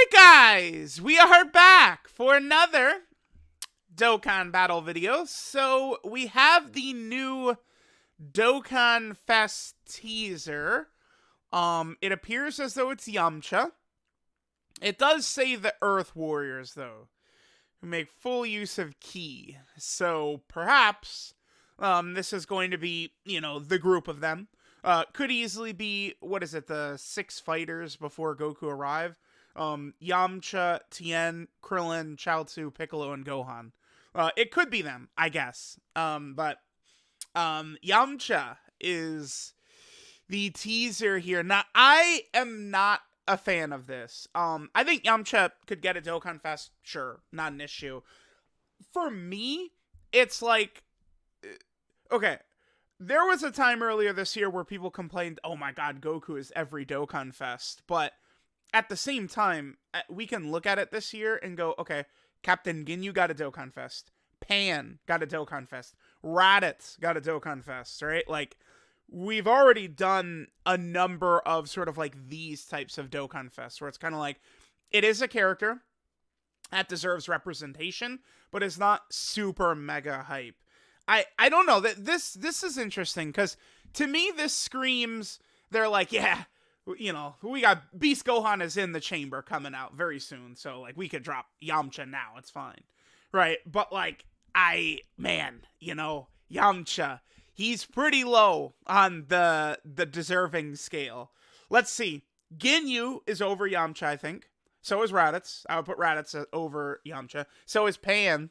Alright guys, we are back for another Dokkan battle video. So we have the new Dokkan Fest teaser. It appears as though it's Yamcha. It does say the Earth Warriors though, who make full use of Ki. So perhaps this is going to be, the group of them. Could easily be, the 6 fighters before Goku arrive. Yamcha, Tien, Krillin, Chaozu, Piccolo, and Gohan. It could be them, I guess. But Yamcha is the teaser here. Now, I am not a fan of this. I think Yamcha could get a Dokkan Fest, sure, not an issue. For me, it's like, okay, there was a time earlier this year where people complained, oh my god, Goku is every Dokkan Fest, but at the same time, we can look at it this year and go, okay, Captain Ginyu got a Dokkan Fest. Pan got a Dokkan Fest. Raditz got a Dokkan Fest, right? Like, we've already done a number of sort of like these types of Dokkan Fests where it's kind of like, it is a character that deserves representation, but it's not super mega hype. I don't know, that this is interesting, because to me this screams, they're like, yeah, we got Beast Gohan is in the chamber coming out very soon, so like we could drop Yamcha now, it's fine, right? But like, Yamcha, he's pretty low on the deserving scale. Let's see, Ginyu is over Yamcha, I think. So is Raditz. I would put Raditz over Yamcha. So is Pan.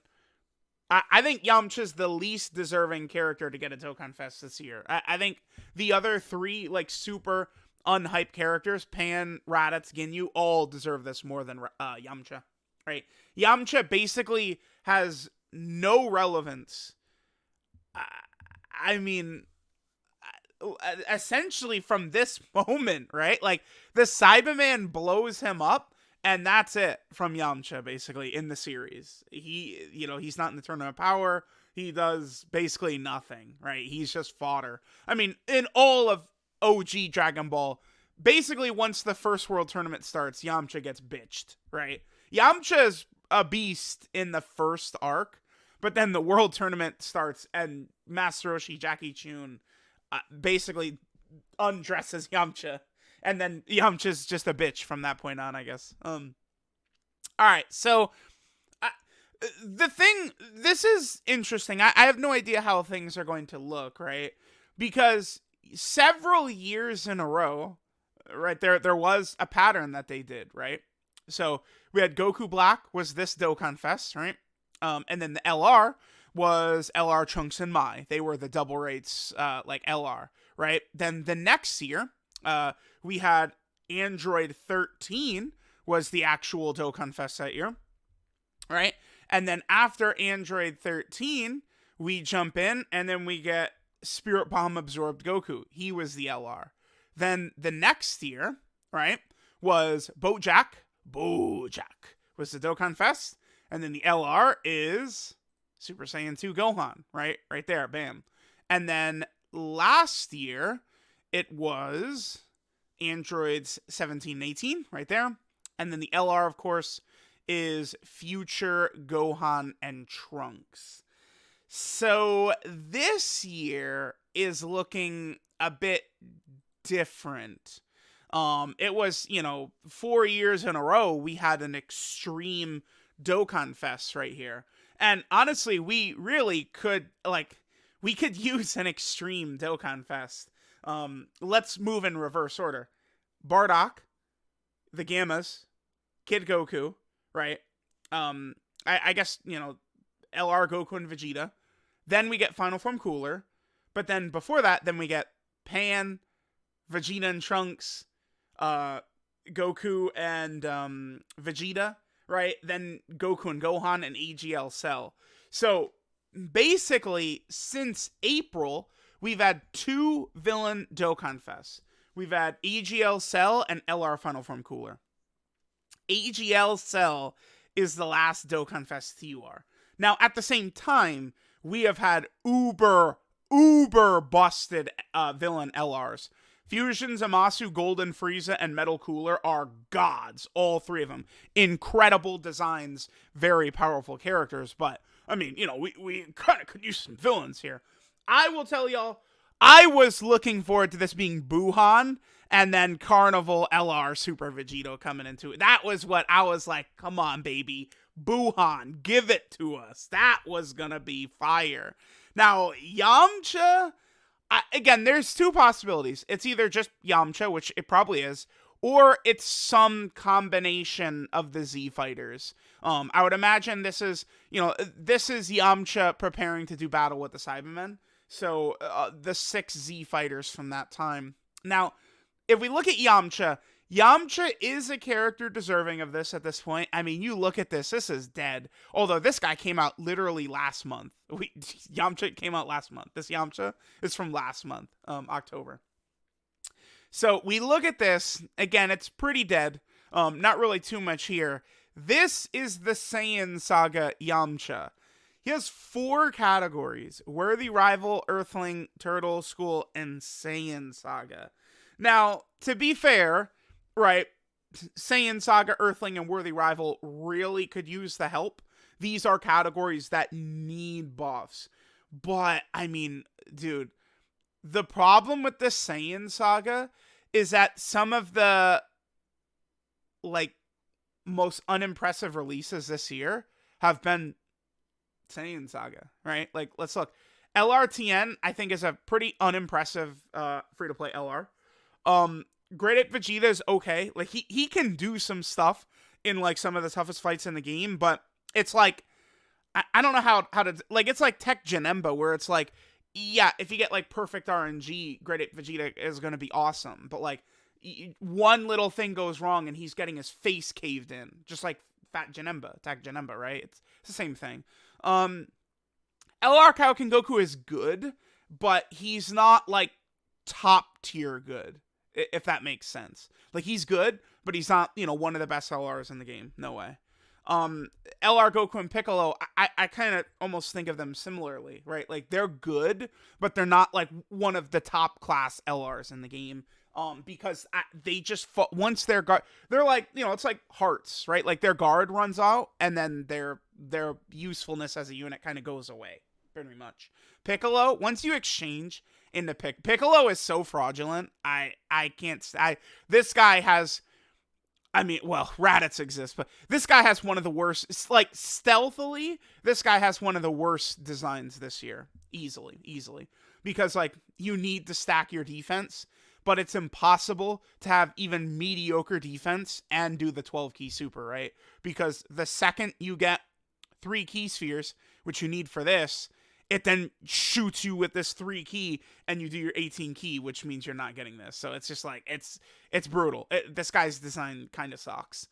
I think Yamcha's the least deserving character to get a Dokkan Fest this year. I think the other 3, like, super unhyped characters, Pan, Raditz, Ginyu, all deserve this more than Yamcha, right? Yamcha basically has no relevance. Essentially from this moment, right? Like, the Cyberman blows him up, and that's it from Yamcha, basically, in the series. He's not in the Tournament of Power. He does basically nothing, right? He's just fodder. I mean, in all of OG Dragon Ball, basically once the first World Tournament starts, Yamcha gets bitched, right? Yamcha is a beast in the first arc, but then the World Tournament starts, and Master Roshi Jackie Chun basically undresses Yamcha. And then Yamcha's just a bitch from that point on, I guess. Alright, so this is interesting. I have no idea how things are going to look, right? Because several years in a row, right, there was a pattern that they did, right? So we had Goku Black was this Dokkan Fest, right? And then the LR was LR Trunks and Mai. They were the double rates, like LR, right? Then the next year, we had Android 13 was the actual Dokkan Fest that year, right? And then after Android 13, we jump in, and then we get Spirit Bomb Absorbed Goku. He was the LR. Then the next year, right, was Bojack was the Dokkan Fest, and then the LR is Super Saiyan 2 Gohan, right there, bam. And then last year, it was Androids 17 and 18, right there. And then the LR, of course, is Future Gohan and Trunks. So this year is looking a bit different. It was, 4 years in a row, we had an extreme Dokkan Fest right here. And honestly, we really could, we could use an extreme Dokkan Fest. Let's move in reverse order. Bardock, the Gammas, Kid Goku, right? I guess, LR Goku and Vegeta. Then we get Final Form Cooler. But then before that, then we get Pan, Vegeta and Trunks, Goku and Vegeta, right? Then Goku and Gohan and AGL Cell. So basically, since April, we've had 2 villain Dokkan Fests. We've had AGL Cell and LR Final Form Cooler. AGL Cell is the last Dokkan Fest TUR. Now, at the same time, we have had uber busted villain LRs. Fusion, Zamasu, Golden Frieza, and Metal Cooler are gods. All three of them. Incredible designs, very powerful characters. But, I mean, you know, we kind of could use some villains here. I will tell y'all, I was looking forward to this being Buhan and then Carnival LR Super Vegito coming into it. That was what I was like, come on, baby. Buhan, give it to us. That was gonna be fire. Now, Yamcha, again, there's two possibilities. It's either just Yamcha, which it probably is, or it's some combination of the Z fighters. I would imagine this is Yamcha preparing to do battle with the Cybermen. So the 6 Z fighters from that time. Now, if we look at Yamcha, Yamcha is a character deserving of this at this point. I mean, you look at this is dead. Although this guy came out literally last month. Yamcha came out last month. This Yamcha is from last month, October. So we look at this, again, it's pretty dead. Not really too much here. This is the Saiyan Saga Yamcha. He has 4 categories: Worthy Rival, Earthling, Turtle School, and Saiyan Saga. Now, to be fair, right, Saiyan Saga, Earthling, and Worthy Rival really could use the help. These are categories that need buffs. But, I mean, dude, the problem with the Saiyan Saga is that some of the, like, most unimpressive releases this year have been Saiyan Saga, right? Like, let's look. LRTN, I think, is a pretty unimpressive free-to-play LR. Great at Vegeta is okay. Like, he can do some stuff in, like, some of the toughest fights in the game, but it's like, I don't know how to, like, it's like Tech Janemba, where it's like, yeah, if you get, like, perfect RNG, Great at Vegeta is going to be awesome, but, like, one little thing goes wrong and he's getting his face caved in, just like Fat Janemba, Tech Janemba, right? It's the same thing. LR Kaioken Goku is good, but he's not, like, top tier good, if that makes sense. Like, he's good, but he's not, you know, one of the best LRs in the game. No way. LR Goku and Piccolo, I kind of almost think of them similarly, right? Like, they're good, but they're not, like, one of the top class LRs in the game. Because they just, once their guard, they're like, you know, it's like hearts, right? Like, their guard runs out, and then their usefulness as a unit kind of goes away, pretty much. Piccolo, once you exchange into Piccolo is so fraudulent. I can't, this guy has, I mean, well, Raditz exists, but this guy has one of the worst, it's like, stealthily, this guy has one of the worst designs this year. Easily. Because, like, you need to stack your defense, but it's impossible to have even mediocre defense and do the 12 key super, right? Because the second you get 3 key spheres, which you need for this, it then shoots you with this 3 key, and you do your 18 key, which means you're not getting this. So it's just like, it's brutal. This guy's design kind of sucks.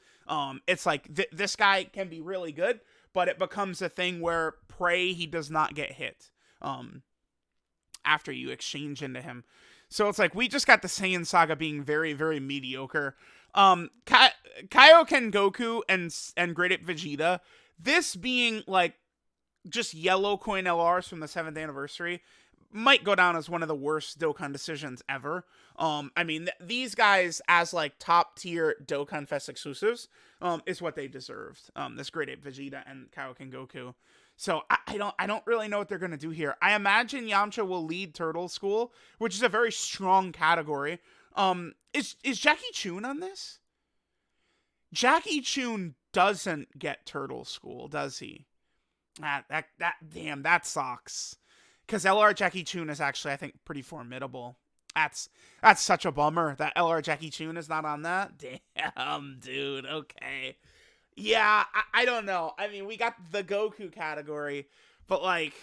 It's like, this guy can be really good, but it becomes a thing where he does not get hit after you exchange into him. So it's like, we just got the Saiyan Saga being very, very mediocre. Kaioken Goku and Great Ape Vegeta, this being, like, just yellow coin LRs from the 7th anniversary, might go down as one of the worst Dokkan decisions ever. I mean, these guys, as, like, top tier Dokkan Fest exclusives, is what they deserved. This Great Ape Vegeta and Kaioken Goku. So I don't really know what they're gonna do here. I imagine Yamcha will lead Turtle School, which is a very strong category. Is Jackie Chun on this? Jackie Chun doesn't get Turtle School, does he? Damn, that sucks. Because LR Jackie Chun is actually, I think, pretty formidable. That's such a bummer that LR Jackie Chun is not on that. Damn, dude. Okay. Yeah, I don't know. I mean, we got the Goku category, but, like,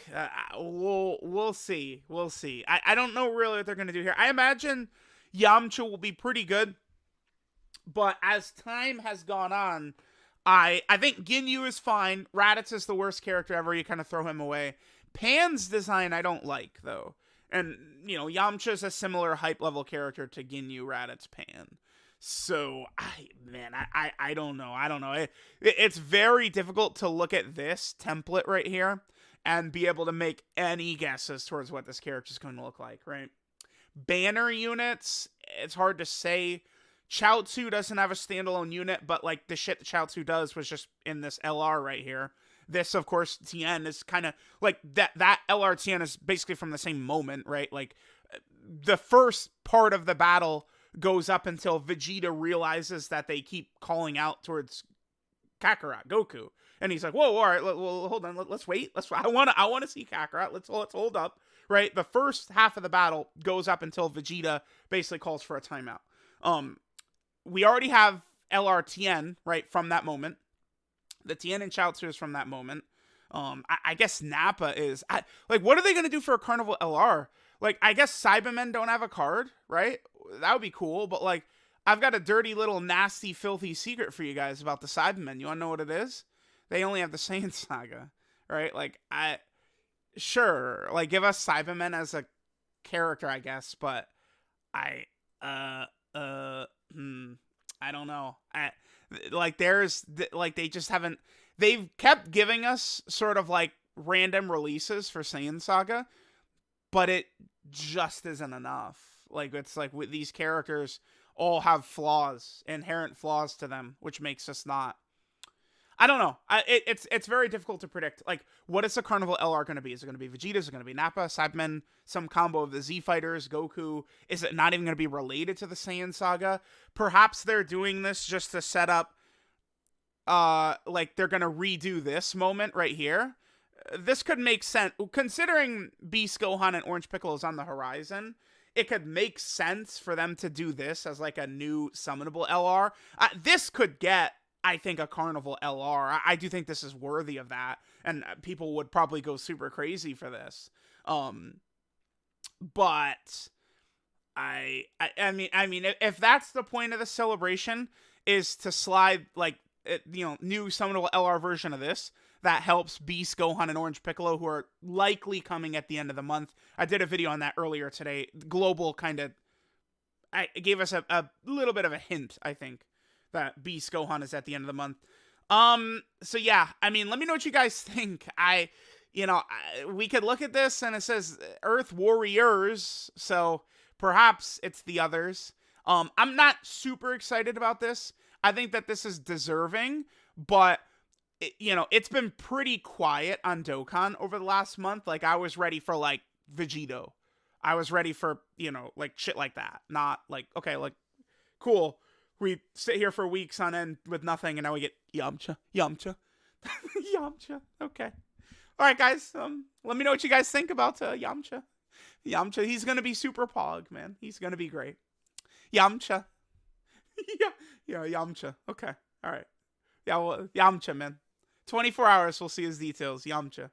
we'll see. We'll see. I don't know really what they're going to do here. I imagine Yamcha will be pretty good, but as time has gone on, I think Ginyu is fine. Raditz is the worst character ever. You kind of throw him away. Pan's design I don't like, though. And, you know, Yamcha's a similar hype level character to Ginyu, Raditz, Pan. So, I don't know. It's very difficult to look at this template right here and be able to make any guesses towards what this character is going to look like, right? banner units, it's hard to say. Chaozu doesn't have a standalone unit, but like the shit that Chaozu does was just in this LR right here. This, of course, Tien is kind of like that LR Tien is basically from the same moment, right? Like the first part of the battle goes up until Vegeta realizes that they keep calling out towards Kakarot, Goku. And he's like, whoa, all right, well, hold on, let's wait. I want to see Kakarot. Let's hold up, right? The first half of the battle goes up until Vegeta basically calls for a timeout. We already have LR Tien, right, from that moment. The Tien and Chaozu is from that moment. I guess Nappa is... like, what are they going to do for a Carnival LR? Like, I guess Cybermen don't have a card, right? That would be cool, but, like, I've got a dirty little nasty, filthy secret for you guys about the Cybermen. You want to know what it is? They only have the Saiyan Saga, right? Like, sure, like, give us Cybermen as a character, I guess, but I don't know. They just haven't. They've kept giving us sort of like random releases for Saiyan Saga, but it just isn't enough. Like, it's like with these characters all have flaws, inherent flaws to them, which makes us not. I don't know. It's very difficult to predict. Like, what is the Carnival LR going to be? Is it going to be Vegeta? Is it going to be Nappa, Cybermen, some combo of the Z Fighters, Goku? Is it not even going to be related to the Saiyan Saga? Perhaps they're doing this just to set up, like, they're going to redo this moment right here. This could make sense. Considering Beast Gohan and Orange Piccolo is on the horizon, it could make sense for them to do this as, like, a new summonable LR. This could get, I think, a Carnival LR. I do think this is worthy of that, and people would probably go super crazy for this. But I mean, if that's the point of the celebration, is to slide like new summonable LR version of this that helps Beast, Gohan, and Orange Piccolo, who are likely coming at the end of the month. I did a video on that earlier today. Global kind of gave us a little bit of a hint, I think, that Beast Gohan is at the end of the month. So yeah, I mean, let me know what you guys think. We could look at this and it says Earth Warriors, so perhaps it's the others. I'm not super excited about this. I think that this is deserving, but it's been pretty quiet on Dokkan over the last month. Like, I was ready for like Vegito. I was ready for, like shit like that. Not like, okay, like, cool. We sit here for weeks on end with nothing, and now we get Yamcha. Yamcha. Okay. All right, guys. Let me know what you guys think about Yamcha. Yamcha, he's going to be super pog, man. He's going to be great. Yamcha. Yeah, Yamcha. Okay. All right. Yeah, well, Yamcha, man. 24 hours, we'll see his details. Yamcha.